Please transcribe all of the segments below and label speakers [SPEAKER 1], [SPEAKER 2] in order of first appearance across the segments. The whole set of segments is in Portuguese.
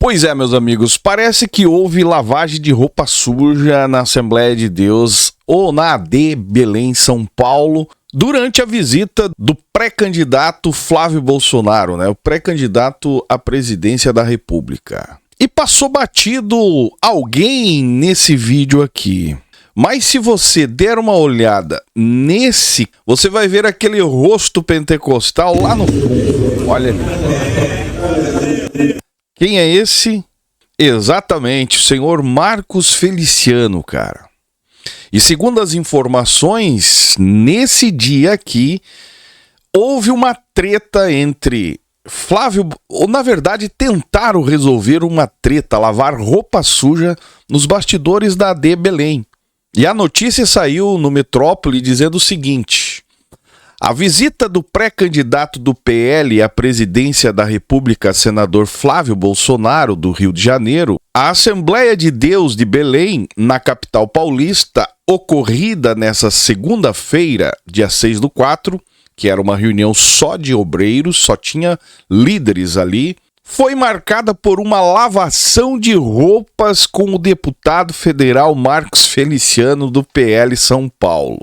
[SPEAKER 1] Pois é, meus amigos, parece que houve lavagem de roupa suja na Assembleia de Deus ou na AD Belém, São Paulo, durante a visita do pré-candidato Flávio Bolsonaro, né? O pré-candidato à presidência da República. E passou batido alguém nesse vídeo aqui. Mas se você der uma olhada nesse, você vai ver aquele rosto pentecostal lá no fundo. Olha ali. Quem é esse? Exatamente, o senhor Marcos Feliciano, cara. E segundo as informações, nesse dia aqui, houve uma treta entre Flávio... Ou, na verdade, tentaram resolver uma treta, lavar roupa suja nos bastidores da AD Belém. E a notícia saiu no Metrópole dizendo o seguinte: a visita do pré-candidato do PL à presidência da República, senador Flávio Bolsonaro, do Rio de Janeiro, à Assembleia de Deus de Belém, na capital paulista, ocorrida nessa segunda-feira, dia 6/4, que era uma reunião só de obreiros, só tinha líderes ali, foi marcada por uma lavação de roupas com o deputado federal Marcos Feliciano, do PL São Paulo.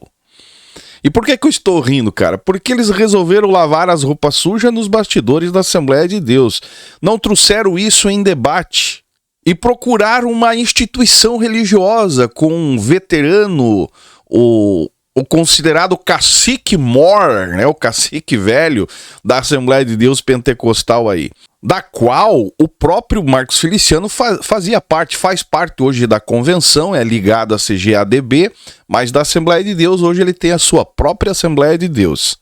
[SPEAKER 1] E por que eu estou rindo, cara? Porque eles resolveram lavar as roupas sujas nos bastidores da Assembleia de Deus. Não trouxeram isso em debate. E procuraram uma instituição religiosa com um veterano, o considerado cacique mor, né? O cacique velho da Assembleia de Deus pentecostal aí, da qual o próprio Marcos Feliciano fazia parte, faz parte hoje da convenção, é ligado à CGADB, mas da Assembleia de Deus hoje ele tem a sua própria Assembleia de Deus.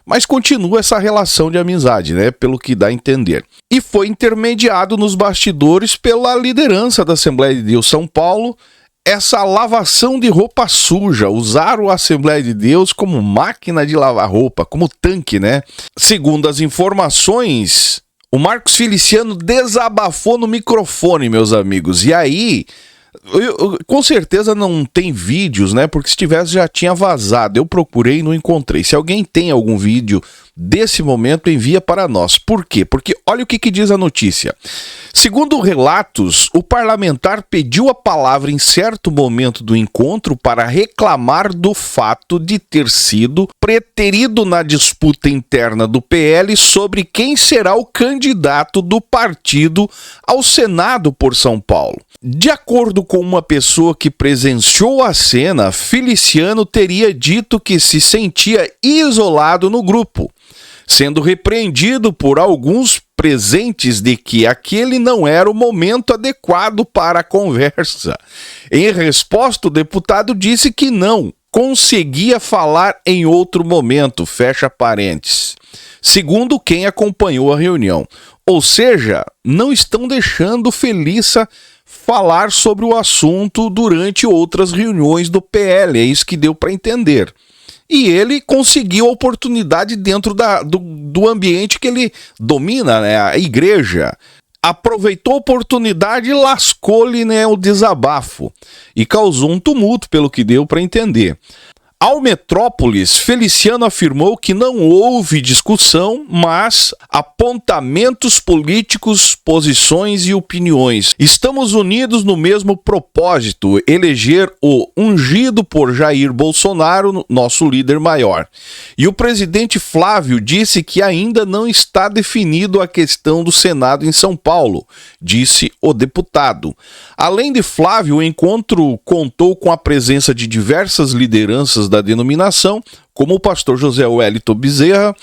[SPEAKER 1] Mas continua essa relação de amizade, né, pelo que dá a entender. E foi intermediado nos bastidores pela liderança da Assembleia de Deus São Paulo, essa lavação de roupa suja. Usaram a Assembleia de Deus como máquina de lavar roupa, como tanque, né? Segundo as informações, o Marcos Feliciano desabafou no microfone, meus amigos. E aí, com certeza não tem vídeos, né? Porque se tivesse já tinha vazado. Eu procurei e não encontrei. Se alguém tem algum vídeo desse momento, envia para nós. Por quê? Porque olha o que diz a notícia. Segundo relatos, o parlamentar pediu a palavra em certo momento do encontro para reclamar do fato de ter sido preterido na disputa interna do PL sobre quem será o candidato do partido ao Senado por São Paulo. De acordo com uma pessoa que presenciou a cena, Feliciano teria dito que se sentia isolado no grupo, sendo repreendido por alguns presentes de que aquele não era o momento adequado para a conversa. Em resposta, o deputado disse que não conseguia falar em outro momento, fecha parênteses, segundo quem acompanhou a reunião. Ou seja, não estão deixando Felícia falar sobre o assunto durante outras reuniões do PL, é isso que deu para entender. E ele conseguiu a oportunidade dentro do ambiente que ele domina, né, a igreja. Aproveitou a oportunidade e lascou-lhe, né, o desabafo. E causou um tumulto, pelo que deu para entender. Ao Metrópolis, Feliciano afirmou que não houve discussão, mas apontamentos políticos, posições e opiniões. Estamos unidos no mesmo propósito, eleger o ungido por Jair Bolsonaro, nosso líder maior. E o presidente Flávio disse que ainda não está definido a questão do Senado em São Paulo, disse o deputado. Além de Flávio, o encontro contou com a presença de diversas lideranças da denominação, como o pastor José Wellington Bezerra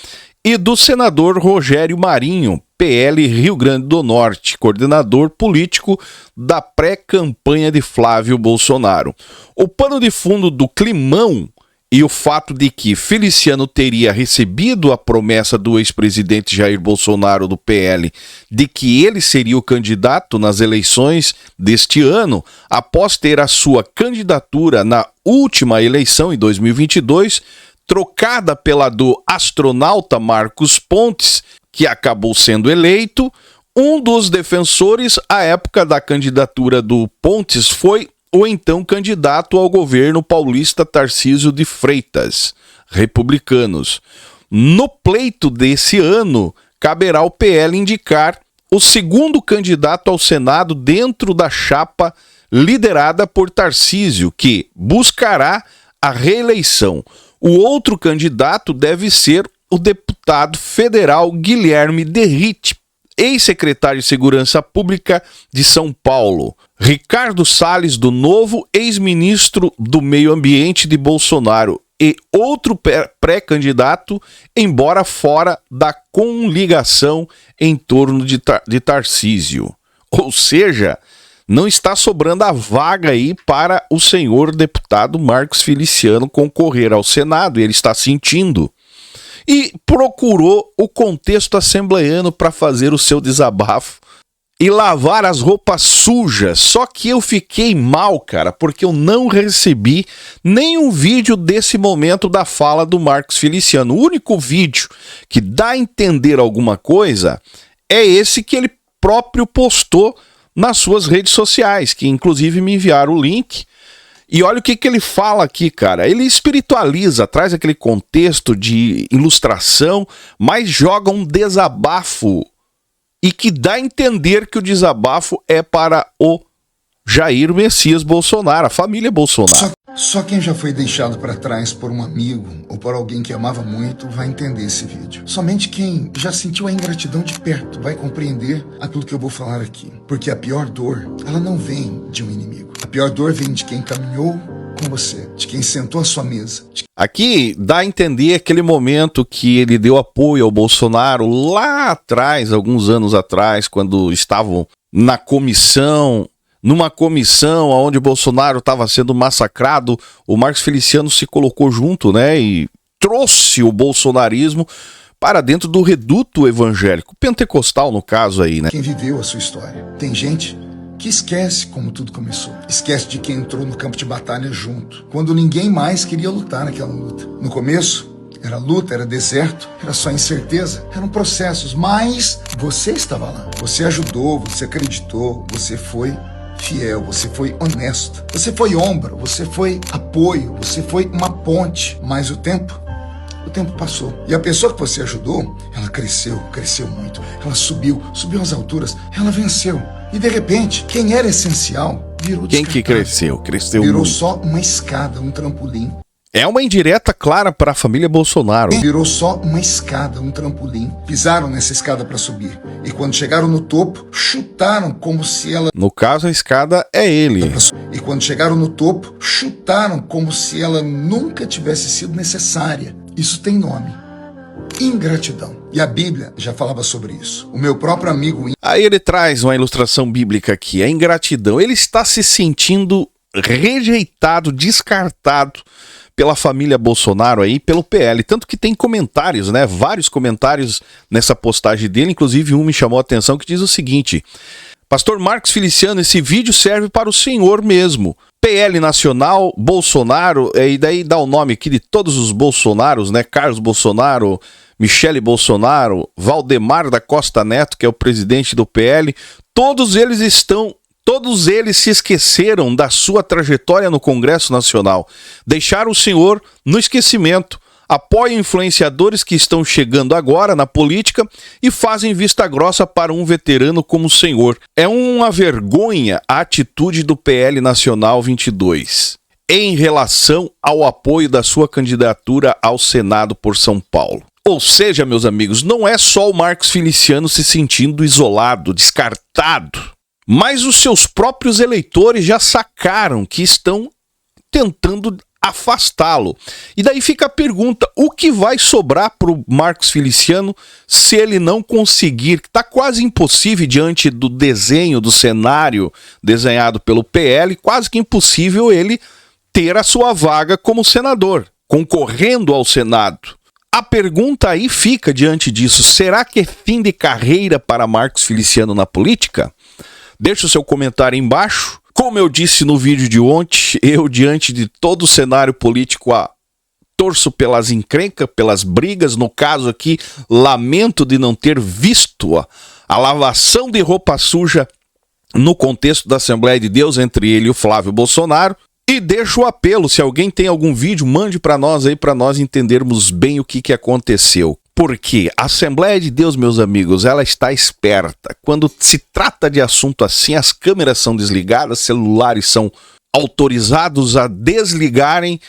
[SPEAKER 1] e do senador Rogério Marinho, PL Rio Grande do Norte, coordenador político da pré-campanha de Flávio Bolsonaro. O pano de fundo do climão e o fato de que Feliciano teria recebido a promessa do ex-presidente Jair Bolsonaro do PL de que ele seria o candidato nas eleições deste ano, após ter a sua candidatura na última eleição em 2022, trocada pela do astronauta Marcos Pontes, que acabou sendo eleito. Um dos defensores à época da candidatura do Pontes foi o então candidato ao governo paulista Tarcísio de Freitas, republicanos. No pleito desse ano, caberá ao PL indicar o segundo candidato ao Senado dentro da chapa liderada por Tarcísio, que buscará a reeleição. O outro candidato deve ser o deputado federal Guilherme Derrite, ex-secretário de Segurança Pública de São Paulo. Ricardo Salles do Novo, ex-ministro do Meio Ambiente de Bolsonaro, e outro pré-candidato, embora fora da coligação em torno de Tarcísio. Ou seja, não está sobrando a vaga aí para o senhor deputado Marcos Feliciano concorrer ao Senado, ele está sentindo. E procurou o contexto assembleiano para fazer o seu desabafo e lavar as roupas sujas. Só que eu fiquei mal, cara, porque eu não recebi nenhum vídeo desse momento da fala do Marcos Feliciano. O único vídeo que dá a entender alguma coisa é esse que ele próprio postou nas suas redes sociais, que inclusive me enviaram o link. E olha o que ele fala aqui, cara. Ele espiritualiza, traz aquele contexto de ilustração, mas joga um desabafo e que dá a entender que o desabafo é para o Jair Messias Bolsonaro, a família Bolsonaro.
[SPEAKER 2] Só quem já foi deixado para trás por um amigo ou por alguém que amava muito vai entender esse vídeo. Somente quem já sentiu a ingratidão de perto vai compreender aquilo que eu vou falar aqui. Porque a pior dor, ela não vem de um inimigo. A pior dor vem de quem caminhou com você, de quem sentou à sua mesa.
[SPEAKER 1] Aqui dá a entender aquele momento que ele deu apoio ao Bolsonaro lá atrás, alguns anos atrás, quando estavam na comissão... Numa comissão onde o Bolsonaro estava sendo massacrado, o Marcos Feliciano se colocou junto, né, e trouxe o bolsonarismo para dentro do reduto evangélico, pentecostal no caso aí, né?
[SPEAKER 2] Quem viveu a sua história. Tem gente que esquece como tudo começou. Esquece de quem entrou no campo de batalha junto, quando ninguém mais queria lutar naquela luta. No começo, era luta, era deserto, era só incerteza, eram processos, mas você estava lá. Você ajudou, você acreditou, você foi fiel, você foi honesto, você foi ombro, você foi apoio, você foi uma ponte. Mas o tempo passou. E a pessoa que você ajudou, ela cresceu muito. Ela subiu às alturas, ela venceu. E de repente, quem era essencial virou descartável.
[SPEAKER 1] Quem que cresceu?
[SPEAKER 2] Virou
[SPEAKER 1] muito.
[SPEAKER 2] Só uma escada, um trampolim.
[SPEAKER 1] É uma indireta clara para a família Bolsonaro.
[SPEAKER 2] Virou só uma escada, um trampolim. Pisaram nessa escada para subir. E quando chegaram no topo, chutaram como se ela...
[SPEAKER 1] No caso, a escada é ele.
[SPEAKER 2] E quando chegaram no topo, chutaram como se ela nunca tivesse sido necessária. Isso tem nome: ingratidão. E a Bíblia já falava sobre isso. O meu próprio amigo...
[SPEAKER 1] Aí ele traz uma ilustração bíblica aqui. A ingratidão. Ele está se sentindo rejeitado, descartado pela família Bolsonaro aí, pelo PL, tanto que tem comentários, né, vários comentários nessa postagem dele, inclusive um me chamou a atenção que diz o seguinte: Pastor Marcos Feliciano, esse vídeo serve para o senhor mesmo, PL Nacional, Bolsonaro, e daí dá o nome aqui de todos os Bolsonaros, né, Carlos Bolsonaro, Michele Bolsonaro, Valdemar da Costa Neto, que é o presidente do PL, todos eles se esqueceram da sua trajetória no Congresso Nacional. Deixaram o senhor no esquecimento. Apoiam influenciadores que estão chegando agora na política e fazem vista grossa para um veterano como o senhor. É uma vergonha a atitude do PL Nacional 22 em relação ao apoio da sua candidatura ao Senado por São Paulo. Ou seja, meus amigos, não é só o Marcos Feliciano se sentindo isolado, descartado, mas os seus próprios eleitores já sacaram que estão tentando afastá-lo. E daí fica a pergunta: o que vai sobrar para o Marcos Feliciano se ele não conseguir? Está quase impossível diante do desenho, do cenário desenhado pelo PL, quase que impossível ele ter a sua vaga como senador, concorrendo ao Senado. A pergunta aí fica diante disso: será que é fim de carreira para Marcos Feliciano na política? Deixa o seu comentário aí embaixo. Como eu disse no vídeo de ontem, eu, diante de todo o cenário político, torço pelas encrencas, pelas brigas. No caso aqui, lamento de não ter visto a lavação de roupa suja no contexto da Assembleia de Deus entre ele e o Flávio Bolsonaro. E deixo o apelo: se alguém tem algum vídeo, mande para nós aí, para nós entendermos bem o que aconteceu. Porque a Assembleia de Deus, meus amigos, ela está esperta. Quando se trata de assunto assim, as câmeras são desligadas, celulares são autorizados a desligarem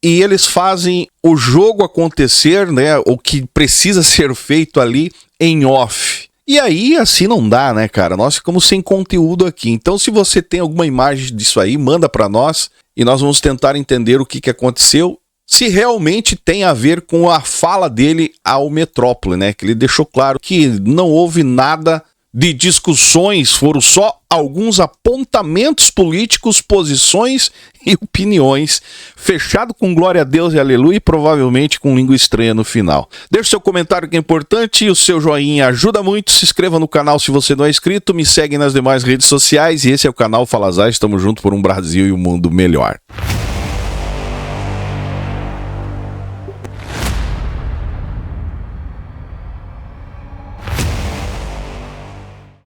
[SPEAKER 1] e eles fazem o jogo acontecer, né? O que precisa ser feito ali em off. E aí, assim não dá, né, cara? Nós ficamos sem conteúdo aqui. Então, se você tem alguma imagem disso aí, manda para nós e nós vamos tentar entender o que aconteceu. Se realmente tem a ver com a fala dele ao Metrópole, né? Que ele deixou claro que não houve nada de discussões, foram só alguns apontamentos políticos, posições e opiniões, fechado com glória a Deus e aleluia e provavelmente com língua estranha no final. Deixe seu comentário que é importante, o seu joinha ajuda muito, se inscreva no canal se você não é inscrito, me segue nas demais redes sociais e esse é o canal Fala Zay, estamos juntos por um Brasil e um mundo melhor.